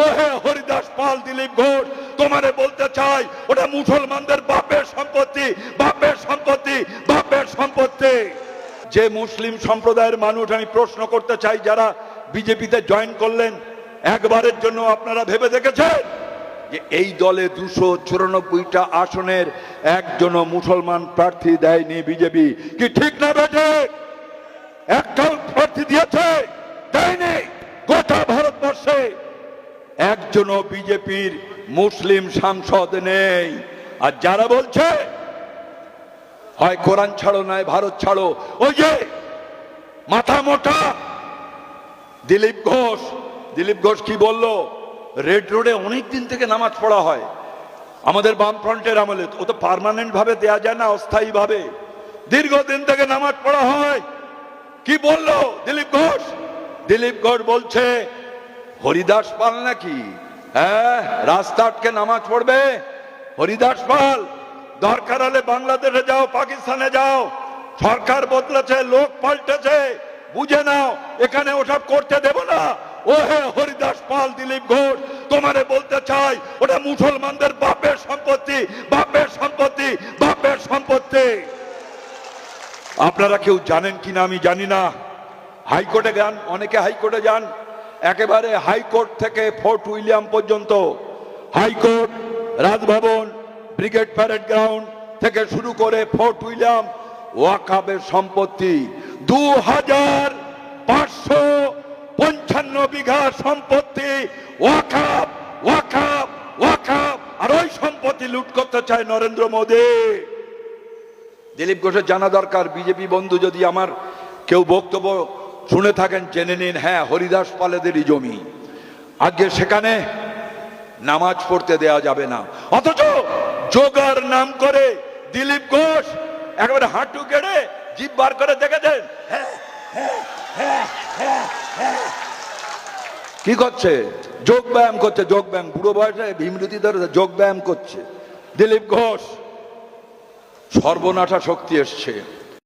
ও হে হরিদাস পাল, দিলীপ ঘোষ, তোমারে বলতে চাই ওটা মুসলমানদের বাপের সম্পত্তি, বাপের সম্পত্তি, বাপের সম্পত্তি। যে মুসলিম সম্প্রদায়ের মানুষ, আমি প্রশ্ন করতে চাই, যারা বিজেপিতে জয়েন করলেন, একবারের জন্য আপনারা ভেবে দেখেছেন যে এই দলে 294টা আসনের একজনও মুসলমান প্রার্থী দেয়নি বিজেপি? কি ঠিক না বেঠে? একটাও প্রার্থী দিয়েছে? দেয়নি। গোটা ভারতবর্ষে একজনও বিজেপির মুসলিম সাংসদ নেই। আর যারা বলছে হয় কোরআন ছাড়ো নয় ভারত ছাড়ো, ওই যে মাথা মোটা দিলীপ ঘোষ, দিলীপ ঘোষ কি বলল? রেড রোডে অনেক দিন থেকে নামাজ পড়া হয় আমাদের বামফ্রন্টের আমলে। ও তো পার্মানেন্ট ভাবে দেয়া যায় না, অস্থায়ী ভাবে দীর্ঘদিন থেকে নামাজ পড়া হয়। কি বললো দিলীপ ঘোষ? দিলীপ ঘোষ বলছে হরিদাস পাল নাকি? হ্যাঁ, রাস্তা আটকে নামাজ পড়বে হরিদাস পাল? দরকার হলে বাংলাদেশে যাও, পাকিস্তানে যাও, সরকার বদলেছে, লোক পাল্টেছে, বুঝে নাও, এখানে ওসব করতে দেব না। ও হে হরিদাস পাল, দিলীপ ঘোষ, তোমারে বলতে চাই ওটা মুসলমানদের বাপের সম্পত্তি, বাপের সম্পত্তি, বাপের সম্পত্তি। আপনারা কেউ জানেন কিনা আমি জানি না, হাইকোর্টে যান, অনেকে হাইকোর্টে যান, একেবারে হাইকোর্ট থেকে ফোর্ট উইলিয়াম পর্যন্ত, high court, Raj Bhavan, brigade parade ground থেকে শুরু করে ফোর্ট উইলিয়াম, ওয়াকাবের সম্পত্তি 2555 বিঘা সম্পত্তি ওয়াকাব, ওয়াকাব, ওয়াকাব। আর ওই সম্পত্তি লুট করতে চায় নরেন্দ্র মোদী। দিলীপ ঘোষের জানা দরকার, বিজেপি বন্ধু যদি আমার কেউ বক্তব্য শুনে থাকেন জেনে নিন, হ্যাঁ, হরিদাস পালেদেরই জমি। আজকে সেখানে নামাজ পড়তে দেয়া যাবে না, অথচ যোগার নাম করে দিলীপ ঘোষ একেবারে হাঁটু কেড়ে জিভ বার করে দেখেছেন কি করছে? যোগ ব্যায়াম করছে, যোগ ব্যায়াম। বুড়ো বয়সে ভীমরতি ধরে যোগ ব্যায়াম করছে দিলীপ ঘোষ। সর্বনাশা শক্তি এসছে।